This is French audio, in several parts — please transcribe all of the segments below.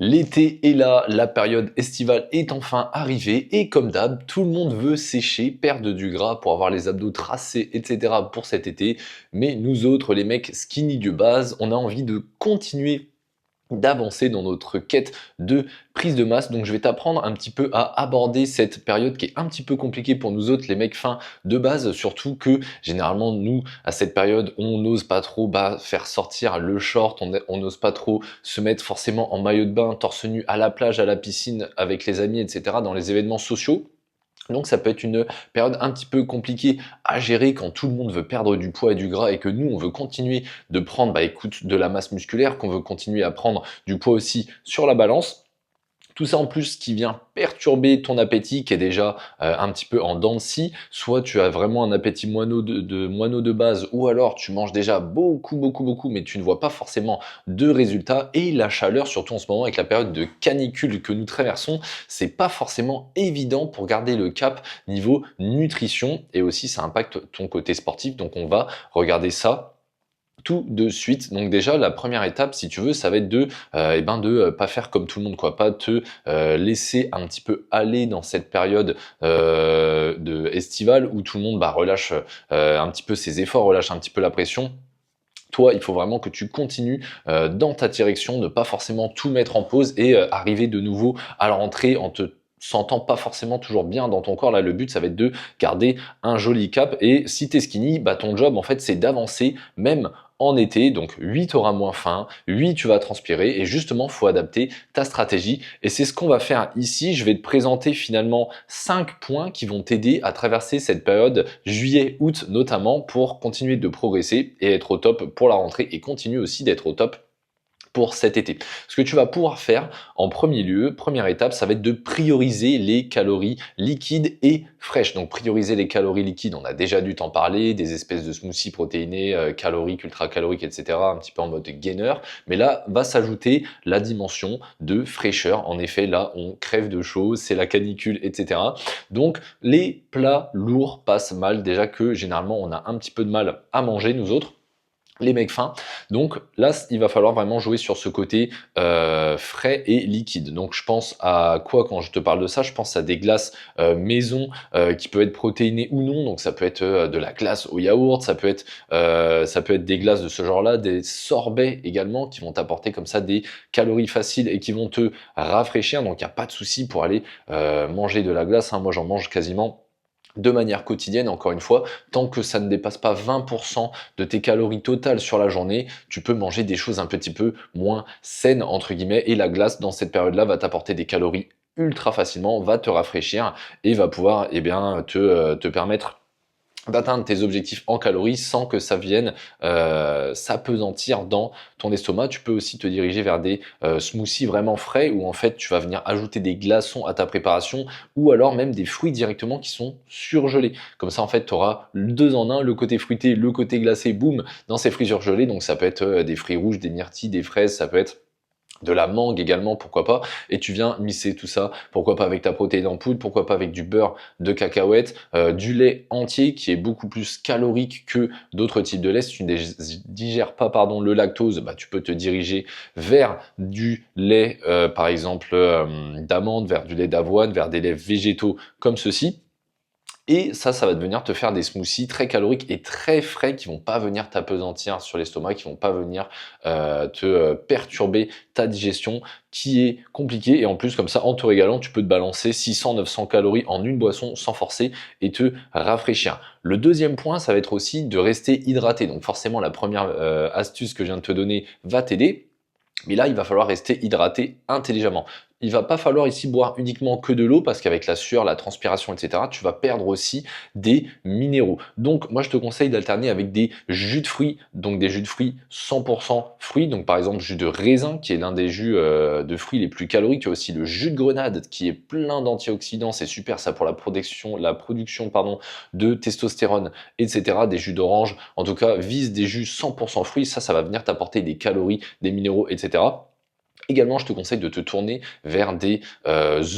L'été est là, la période estivale est enfin arrivée et comme d'hab, tout le monde veut sécher, perdre du gras pour avoir les abdos tracés, etc. pour cet été. Mais nous autres, les mecs skinny de base, on a envie de continuer d'avancer dans notre quête de prise de masse. Donc je vais t'apprendre un petit peu à aborder cette période qui est un petit peu compliquée pour nous autres, les mecs fins de base, surtout que généralement nous, à cette période, on n'ose pas trop faire sortir le short, on n'ose pas trop se mettre forcément en maillot de bain, torse nu à la plage, à la piscine, avec les amis, etc., dans les événements sociaux. Donc ça peut être une période un petit peu compliquée à gérer quand tout le monde veut perdre du poids et du gras et que nous on veut continuer de prendre écoute, de la masse musculaire, qu'on veut continuer à prendre du poids aussi sur la balance. Tout ça en plus qui vient perturber ton appétit qui est déjà un petit peu en dents de scie. Soit tu as vraiment un appétit moineau de base, ou alors tu manges déjà beaucoup, mais tu ne vois pas forcément de résultats. Et la chaleur, surtout en ce moment avec la période de canicule que nous traversons, c'est pas forcément évident pour garder le cap niveau nutrition. Et aussi ça impacte ton côté sportif, donc on va regarder ça tout de suite. Donc déjà la première étape, si tu veux, ça va être de pas faire comme tout le monde, quoi, pas te laisser un petit peu aller dans cette période de estivale où tout le monde relâche un petit peu ses efforts, relâche un petit peu la pression. Toi, il faut vraiment que tu continues dans ta direction, ne pas forcément tout mettre en pause et arriver de nouveau à la rentrée en te sentant pas forcément toujours bien dans ton corps. Là, le but, ça va être de garder un joli cap. Et si t'es skinny, ton job, en fait, c'est d'avancer même en été. Donc, 8, tu auras moins faim, 8, tu vas transpirer. Et justement, faut adapter ta stratégie. Et c'est ce qu'on va faire ici. Je vais te présenter finalement 5 points qui vont t'aider à traverser cette période juillet-août notamment pour continuer de progresser et être au top pour la rentrée et continuer aussi d'être au top pour cet été. Ce que tu vas pouvoir faire en premier lieu, première étape, ça va être de prioriser les calories liquides et fraîches. Donc prioriser les calories liquides, on a déjà dû t'en parler, des espèces de smoothies protéinés, caloriques, ultra caloriques, etc. Un petit peu en mode gainer. Mais là, va s'ajouter la dimension de fraîcheur. En effet, là, on crève de chaud, c'est la canicule, etc. Donc les plats lourds passent mal. Déjà que généralement, on a un petit peu de mal à manger, nous autres, les mecs fins. Donc là, il va falloir vraiment jouer sur ce côté frais et liquide. Donc je pense à quoi quand je te parle de ça? Je pense à des glaces maison qui peuvent être protéinées ou non. Donc ça peut être de la glace au yaourt, ça peut être des glaces de ce genre-là, des sorbets également qui vont t'apporter comme ça des calories faciles et qui vont te rafraîchir. Donc il n'y a pas de souci pour aller manger de la glace, hein. Moi j'en mange quasiment de manière quotidienne, encore une fois, tant que ça ne dépasse pas 20% de tes calories totales sur la journée, tu peux manger des choses un petit peu moins saines, entre guillemets, et la glace, dans cette période-là, va t'apporter des calories ultra facilement, va te rafraîchir et va pouvoir te permettre d'atteindre tes objectifs en calories sans que ça vienne s'apesantir dans ton estomac. Tu peux aussi te diriger vers des smoothies vraiment frais où en fait tu vas venir ajouter des glaçons à ta préparation ou alors même des fruits directement qui sont surgelés. Comme ça en fait tu auras deux en un, le côté fruité, le côté glacé, boum, dans ces fruits surgelés. Donc ça peut être des fruits rouges, des myrtilles, des fraises, ça peut être de la mangue également, pourquoi pas, et tu viens misser tout ça, pourquoi pas avec ta protéine en poudre, pourquoi pas avec du beurre de cacahuète, du lait entier qui est beaucoup plus calorique que d'autres types de lait. Si tu ne digères pas le lactose, tu peux te diriger vers du lait par exemple d'amande, vers du lait d'avoine, vers des laits végétaux comme ceci. Et ça va venir te faire des smoothies très caloriques et très frais qui vont pas venir t'apesantir sur l'estomac, qui vont pas venir te perturber ta digestion qui est compliquée. Et en plus, comme ça, en te régalant, tu peux te balancer 600-900 calories en une boisson sans forcer et te rafraîchir. Le deuxième point, ça va être aussi de rester hydraté. Donc forcément, la première astuce que je viens de te donner va t'aider. Mais là, il va falloir rester hydraté intelligemment. Il va pas falloir ici boire uniquement que de l'eau parce qu'avec la sueur, la transpiration, etc., tu vas perdre aussi des minéraux. Donc, moi, je te conseille d'alterner avec des jus de fruits, donc des jus de fruits 100% fruits. Donc, par exemple, jus de raisin, qui est l'un des jus de fruits les plus caloriques. Tu as aussi le jus de grenade, qui est plein d'antioxydants. C'est super, ça, pour la production de testostérone, etc. Des jus d'orange, en tout cas, vise des jus 100% fruits. Ça va venir t'apporter des calories, des minéraux, etc. Également, je te conseille de te tourner vers des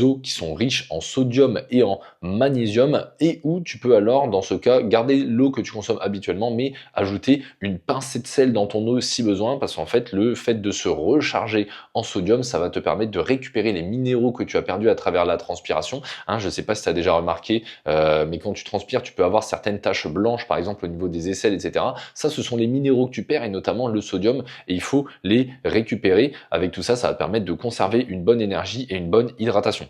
eaux qui sont riches en sodium et en magnésium et où tu peux alors, dans ce cas, garder l'eau que tu consommes habituellement, mais ajouter une pincée de sel dans ton eau si besoin, parce qu'en fait, le fait de se recharger en sodium, ça va te permettre de récupérer les minéraux que tu as perdus à travers la transpiration. Hein, je ne sais pas si tu as déjà remarqué, mais quand tu transpires, tu peux avoir certaines taches blanches, par exemple au niveau des aisselles, etc. Ça, ce sont les minéraux que tu perds et notamment le sodium, et il faut les récupérer. Avec tout ça, ça va te permettre de conserver une bonne énergie et une bonne hydratation.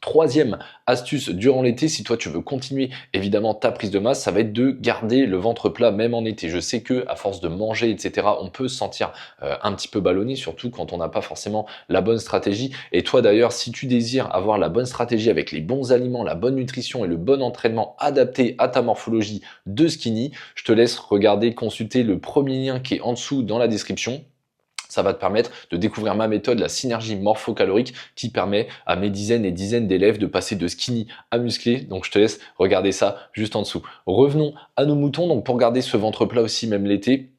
Troisième astuce durant l'été, si toi tu veux continuer évidemment ta prise de masse, ça va être de garder le ventre plat même en été. Je sais que à force de manger, etc., on peut se sentir un petit peu ballonné, surtout quand on n'a pas forcément la bonne stratégie. Et toi d'ailleurs, si tu désires avoir la bonne stratégie avec les bons aliments, la bonne nutrition et le bon entraînement adapté à ta morphologie de skinny, je te laisse regarder, consulter le premier lien qui est en dessous dans la description. Ça va te permettre de découvrir ma méthode, la synergie morphocalorique, qui permet à mes dizaines et dizaines d'élèves de passer de skinny à musclé. Donc je te laisse regarder ça juste en dessous. Revenons à nos moutons. Donc pour garder ce ventre plat aussi, même l'été,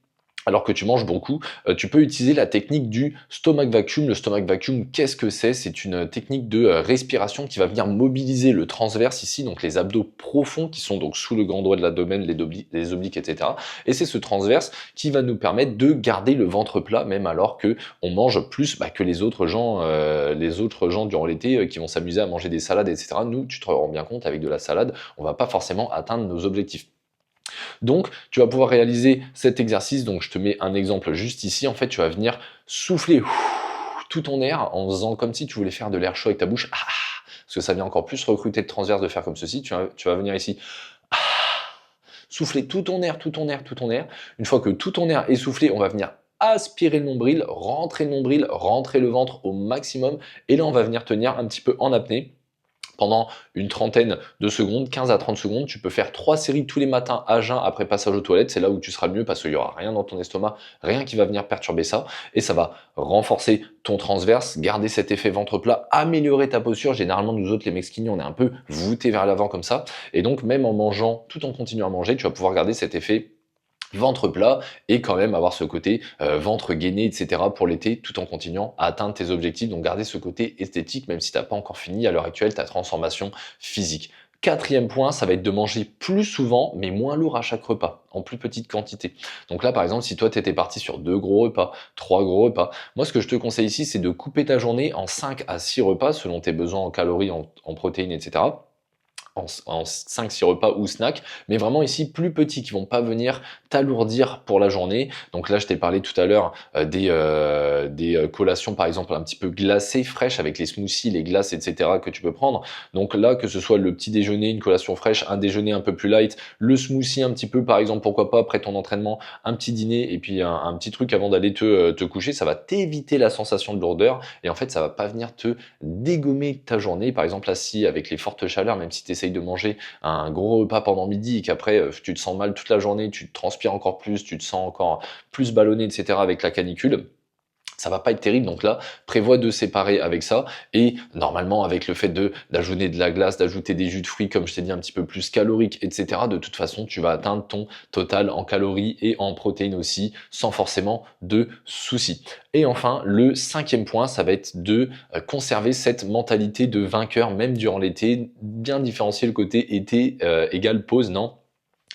alors que tu manges beaucoup, tu peux utiliser la technique du stomach vacuum. Le stomach vacuum, qu'est-ce que c'est? C'est une technique de respiration qui va venir mobiliser le transverse ici, donc les abdos profonds qui sont donc sous le grand doigt de l'abdomen, les obliques, etc. Et c'est ce transverse qui va nous permettre de garder le ventre plat, même alors que on mange plus que les autres gens durant l'été qui vont s'amuser à manger des salades, etc. Nous, tu te rends bien compte, avec de la salade, on va pas forcément atteindre nos objectifs. Donc, tu vas pouvoir réaliser cet exercice. Donc, je te mets un exemple juste ici. En fait, tu vas venir souffler tout ton air en faisant comme si tu voulais faire de l'air chaud avec ta bouche. Parce que ça vient encore plus recruter le transverse de faire comme ceci. Tu vas venir ici. Souffler tout ton air, tout ton air, tout ton air. Une fois que tout ton air est soufflé, on va venir aspirer le nombril, rentrer le ventre au maximum. Et là, on va venir tenir un petit peu en apnée pendant une trentaine de secondes, 15 à 30 secondes. Tu peux faire 3 séries tous les matins à jeun après passage aux toilettes. C'est là où tu seras le mieux parce qu'il n'y aura rien dans ton estomac, rien qui va venir perturber ça. Et ça va renforcer ton transverse, garder cet effet ventre plat, améliorer ta posture. Généralement, nous autres, les mecs skinny, on est un peu voûtés vers l'avant comme ça. Et donc, même en mangeant, tout en continuant à manger, tu vas pouvoir garder cet effet ventre plat et quand même avoir ce côté ventre gainé, etc. pour l'été, tout en continuant à atteindre tes objectifs. Donc garder ce côté esthétique, même si tu n'as pas encore fini à l'heure actuelle ta transformation physique. Quatrième point, ça va être de manger plus souvent, mais moins lourd à chaque repas, en plus petite quantité. Donc là, par exemple, si toi, tu étais parti sur 2 gros repas, 3 gros repas, moi, ce que je te conseille ici, c'est de couper ta journée en 5 à 6 repas, selon tes besoins en calories, en protéines, etc. En 5-6 repas ou snacks, mais vraiment ici plus petits, qui vont pas venir t'alourdir pour la journée. Donc là, je t'ai parlé tout à l'heure des collations, par exemple, un petit peu glacées, fraîches, avec les smoothies, les glaces, etc. que tu peux prendre. Donc là, que ce soit le petit déjeuner, une collation fraîche, un déjeuner un peu plus light, le smoothie un petit peu, par exemple, pourquoi pas, après ton entraînement, un petit dîner, et puis un petit truc avant d'aller te coucher, ça va t'éviter la sensation de lourdeur, et en fait, ça va pas venir te dégommer ta journée. Par exemple, là, si avec les fortes chaleurs, même si tu essayes de manger un gros repas pendant midi et qu'après tu te sens mal toute la journée, tu te transpires encore plus, tu te sens encore plus ballonné, etc. avec la canicule, ça va pas être terrible. Donc là, prévois de séparer avec ça. Et normalement, avec le fait d'ajouter de la glace, d'ajouter des jus de fruits, comme je t'ai dit, un petit peu plus caloriques, etc., de toute façon, tu vas atteindre ton total en calories et en protéines aussi, sans forcément de soucis. Et enfin, le cinquième point, ça va être de conserver cette mentalité de vainqueur, même durant l'été, bien différencier le côté été égale pause, non?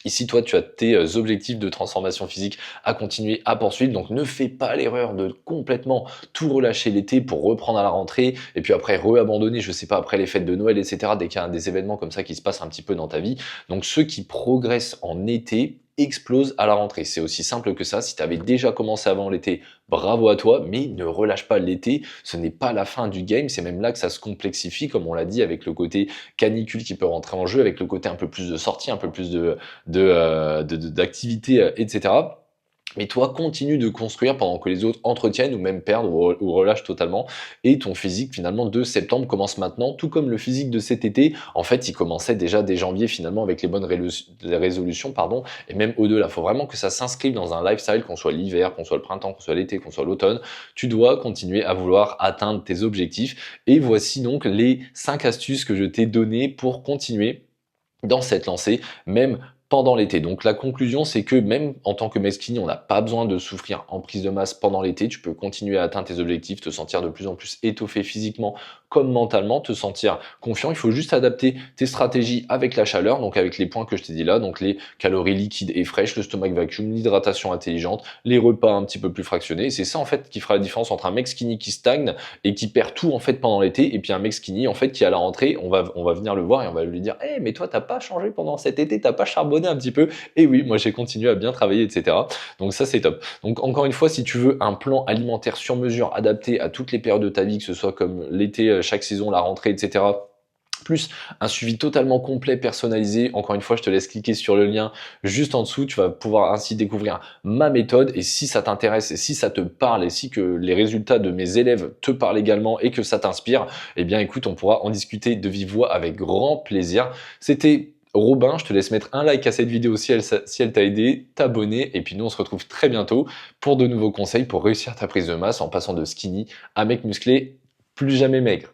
Ici, toi, tu as tes objectifs de transformation physique à continuer à poursuivre. Donc, ne fais pas l'erreur de complètement tout relâcher l'été pour reprendre à la rentrée et puis après re-abandonner, je sais pas, après les fêtes de Noël, etc. Dès qu'il y a des événements comme ça qui se passent un petit peu dans ta vie. Donc, ceux qui progressent en été explosent à la rentrée. C'est aussi simple que ça. Si tu avais déjà commencé avant l'été, bravo à toi, mais ne relâche pas l'été. Ce n'est pas la fin du game. C'est même là que ça se complexifie, comme on l'a dit, avec le côté canicule qui peut rentrer en jeu, avec le côté un peu plus de sortie, un peu plus d'activité, etc. Mais toi, continue de construire pendant que les autres entretiennent ou même perdent ou relâchent totalement. Et ton physique, finalement, de septembre commence maintenant, tout comme le physique de cet été. En fait, il commençait déjà dès janvier, finalement, avec les bonnes résolutions, pardon, et même au-delà. Il faut vraiment que ça s'inscrive dans un lifestyle, qu'on soit l'hiver, qu'on soit le printemps, qu'on soit l'été, qu'on soit l'automne. Tu dois continuer à vouloir atteindre tes objectifs. Et voici donc les 5 astuces que je t'ai données pour continuer dans cette lancée, même pendant l'été. Donc la conclusion, c'est que même en tant que mec skinny, on n'a pas besoin de souffrir en prise de masse pendant l'été. Tu peux continuer à atteindre tes objectifs, te sentir de plus en plus étoffé physiquement comme mentalement, te sentir confiant. Il faut juste adapter tes stratégies avec la chaleur, donc avec les points que je t'ai dit là, donc les calories liquides et fraîches, le stomac vacuum, l'hydratation intelligente, les repas un petit peu plus fractionnés. Et c'est ça en fait qui fera la différence entre un mec skinny qui stagne et qui perd tout en fait pendant l'été, et puis un mec skinny en fait qui à la rentrée, on va venir le voir et on va lui dire hey, mais toi t'as pas changé pendant cet été, t'as pas charbonné un petit peu? Et oui, moi j'ai continué à bien travailler, etc. Donc ça c'est top. Donc encore une fois, si tu veux un plan alimentaire sur mesure adapté à toutes les périodes de ta vie, que ce soit comme l'été, chaque saison, la rentrée, etc., plus un suivi totalement complet, personnalisé. Encore une fois, je te laisse cliquer sur le lien juste en dessous. Tu vas pouvoir ainsi découvrir ma méthode. Et si ça t'intéresse, et si ça te parle, et si que les résultats de mes élèves te parlent également et que ça t'inspire, eh bien écoute, on pourra en discuter de vive voix avec grand plaisir. C'était Robin, je te laisse mettre un like à cette vidéo si elle t'a aidé, t'abonner, et puis nous on se retrouve très bientôt pour de nouveaux conseils pour réussir ta prise de masse en passant de skinny à mec musclé plus jamais maigre.